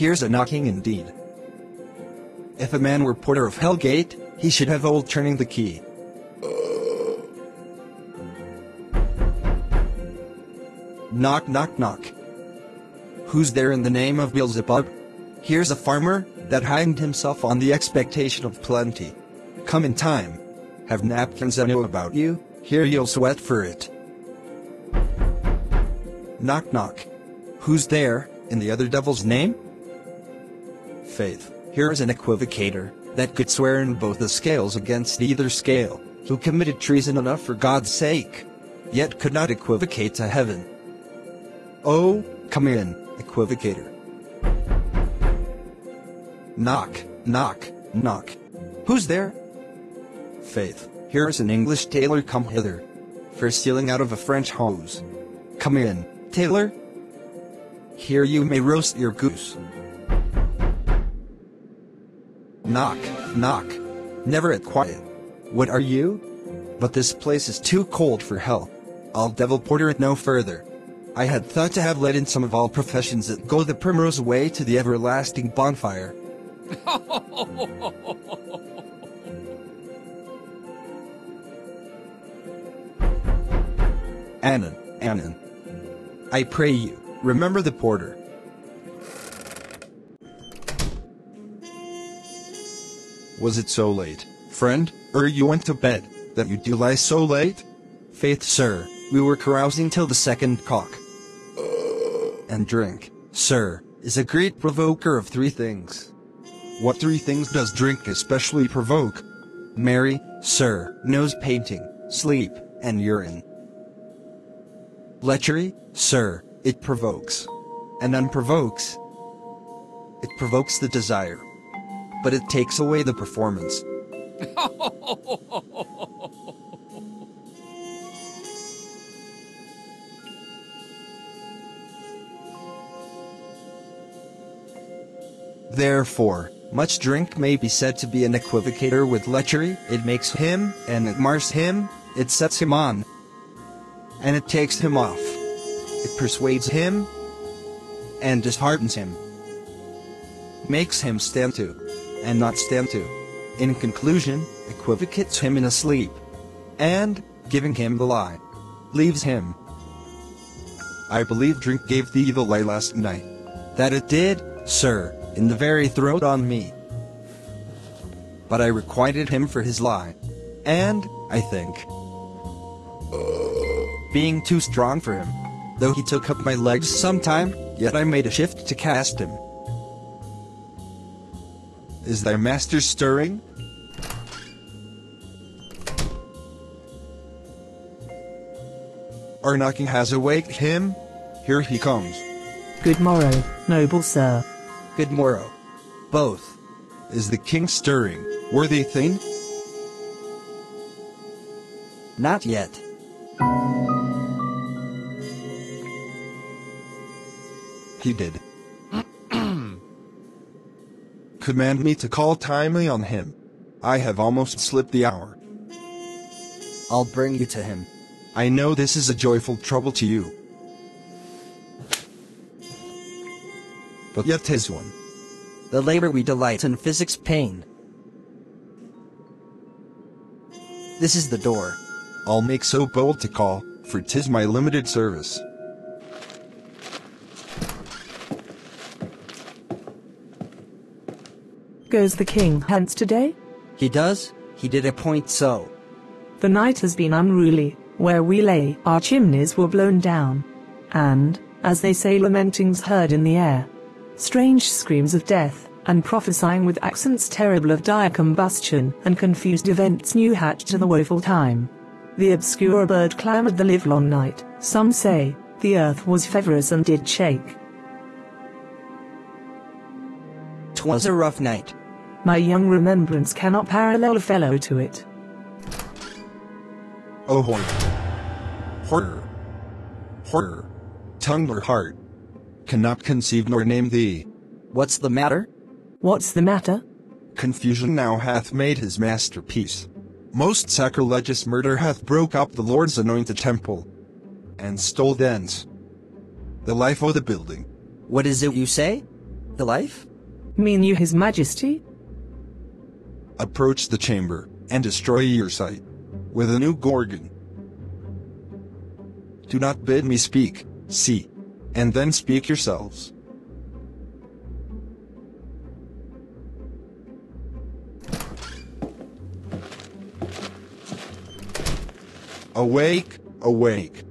Here's a knocking indeed. If a man were porter of Hellgate, he should have old turning the key. Knock, knock, knock. Who's there in the name of Beelzebub? Here's a farmer that hanged himself on the expectation of plenty. Come in time. Have napkins I know about you, here you'll sweat for it. Knock, knock. Who's there, in the other devil's name? Faith, here is an equivocator that could swear in both the scales against either scale, who committed treason enough for God's sake, yet could not equivocate to heaven. Oh, come in, equivocator. Knock, knock, knock. Who's there? Faith, here is an English tailor come hither, for stealing out of a French hose. Come in, tailor. Here you may roast your goose. Knock, knock. Never at quiet. What are you? But this place is too cold for hell. I'll devil porter it no further. I had thought to have let in some of all professions that go the primrose way to the everlasting bonfire. Annan, Annan. I pray you, remember the porter. Was it so late, friend, you went to bed, that you do lie so late? Faith, sir, we were carousing till the second cock. And drink, sir, is a great provoker of three things. What three things does drink especially provoke? Mary, sir, nose painting, sleep, and urine. Lechery, sir, it provokes. And unprovokes. It provokes the desire. But it takes away the performance. Therefore, much drink may be said to be an equivocator with lechery. It makes him, and it mars him, it sets him on, and it takes him off. It persuades him, and disheartens him. Makes him stand to, and not stand to. In conclusion, equivocates him in a sleep, and, giving him the lie, leaves him. I believe drink gave thee the lie last night. That it did, sir, in the very throat on me. But I requited him for his lie, and, I think, being too strong for him, though he took up my legs sometime, yet I made a shift to cast him. Is thy master stirring? Our knocking has awaked him. Here he comes. Good morrow, noble sir. Good morrow. Both. Is the king stirring, worthy thing? Not yet. He did. Command me to call timely on him. I have almost slipped the hour. I'll bring you to him. I know this is a joyful trouble to you. But yet 'tis one. The labor we delight in physics pain. This is the door. I'll make so bold to call, for 'tis my limited service. Goes the king hence today? He does, he did appoint so. The night has been unruly, where we lay our chimneys were blown down, and, as they say, lamentings heard in the air. Strange screams of death, and prophesying with accents terrible of dire combustion, and confused events new hatched to the woeful time. The obscure bird clamoured the livelong night, some say, the earth was feverous and did shake. 'Twas a rough night. My young remembrance cannot parallel a fellow to it. Oh horror! Horror! Horror! Tongue nor heart cannot conceive nor name thee. What's the matter? What's the matter? Confusion now hath made his masterpiece. Most sacrilegious murder hath broke up the Lord's anointed temple, and stole thence the life o' the building. What is it you say? the life? Mean you his majesty? Approach the chamber, and destroy your sight with a new gorgon. Do not bid me speak, see, and then speak yourselves. Awake, awake.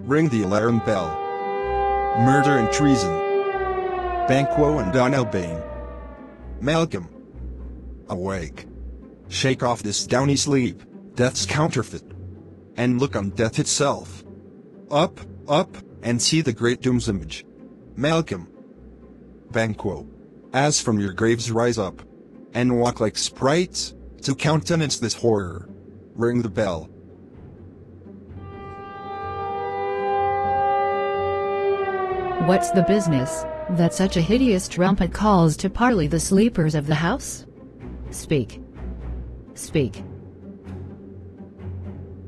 Ring the alarm bell. Murder and treason. Banquo and Donalbain. Malcolm. Awake. Shake off this downy sleep, death's counterfeit, and look on death itself. Up, up, and see the great doom's image. Malcolm. Banquo. As from your graves rise up, and walk like sprites, to countenance this horror. Ring the bell. What's the business, that such a hideous trumpet calls to parley the sleepers of the house? Speak. Speak.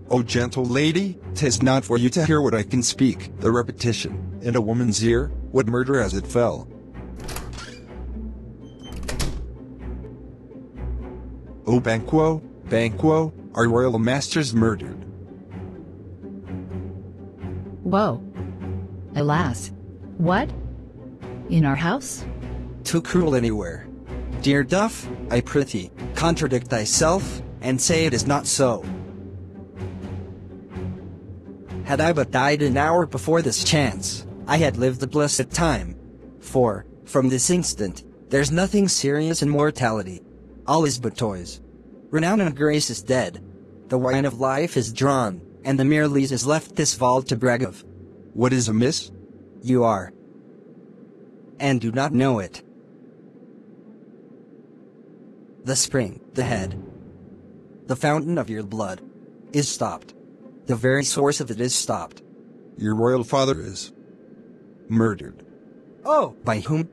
O gentle lady, 'tis not for you to hear what I can speak. The repetition, in a woman's ear, would murder as it fell. O Banquo, Banquo, our royal master's murdered. Woe. Alas. What? In our house? Too cruel anywhere. Dear Duff, I prithee, contradict thyself, and say it is not so. Had I but died an hour before this chance, I had lived the blessed time. For, from this instant, there's nothing serious in mortality. All is but toys. Renown and grace is dead. The wine of life is drawn, and the mere lees is left this vault to brag of. What is amiss? You are, and do not know it. The spring, the head, the fountain of your blood, is stopped. The very source of it is stopped. Your royal father is murdered. Oh, by whom?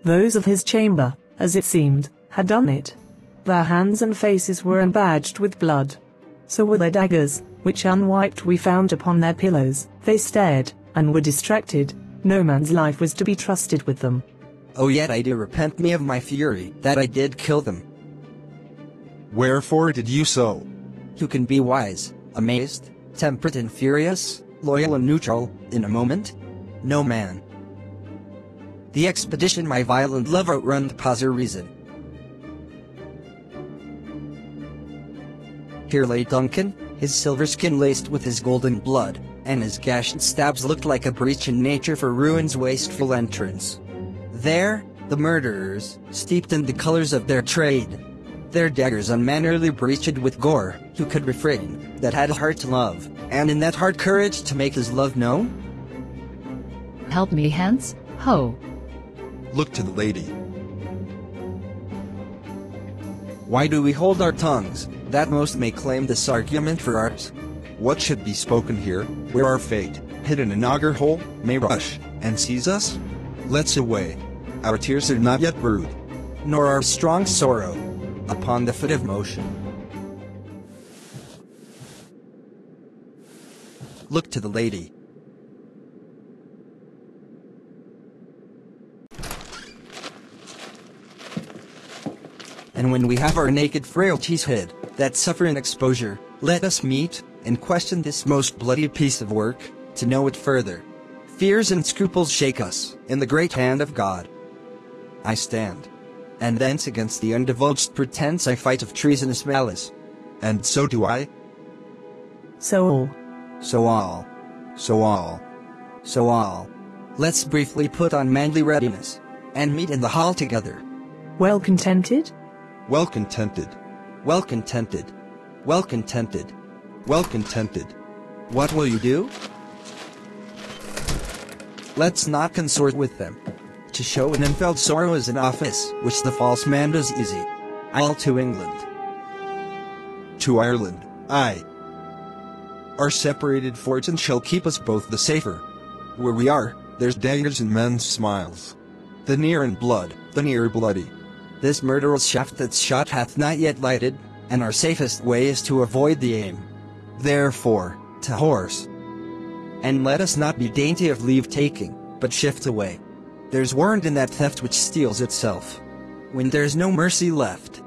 Those of his chamber, as it seemed, had done it. Their hands and faces were embadged with blood. So were their daggers, which unwiped we found upon their pillows. They stared, and were distracted. No man's life was to be trusted with them. Oh, yet I do repent me of my fury, that I did kill them. Wherefore did you so? Who can be wise, amazed, temperate and furious, loyal and neutral, in a moment? No man. The expedition my violent love outrun the pauser reason. Here lay Duncan, his silver skin laced with his golden blood, and his gashed stabs looked like a breach in nature for ruin's wasteful entrance. There, the murderers, steeped in the colors of their trade, their daggers unmannerly breached with gore, who could refrain, that had a heart to love, and in that heart courage to make his love known? Help me hence, ho. Look to the lady. Why do we hold our tongues, that most may claim this argument for ours? What should be spoken here, where our fate, hidden in auger hole, may rush, and seize us? Let's away. Our tears are not yet brewed, nor our strong sorrow, upon the foot of motion. Look to the lady. And when we have our naked frailties hid, that suffer in exposure, let us meet, and question this most bloody piece of work, to know it further. Fears and scruples shake us, in the great hand of God. I stand. And thence against the undivulged pretense I fight of treasonous malice. And so do I. So all. So all. So all. So all. Let's briefly put on manly readiness, and meet in the hall together. Well contented? Well contented. Well contented. Well contented. Well contented. What will you do? Let's not consort with them. To show an unfelt sorrow is an office which the false man does easy. I'll to England. To Ireland, aye. Our separated fortunes shall keep us both the safer. Where we are, there's daggers in men's smiles. The near in blood, the near bloody. This murderous shaft that's shot hath not yet lighted, and our safest way is to avoid the aim. Therefore, to horse. And let us not be dainty of leave-taking, but shift away. There's warrant in that theft which steals itself. When there's no mercy left,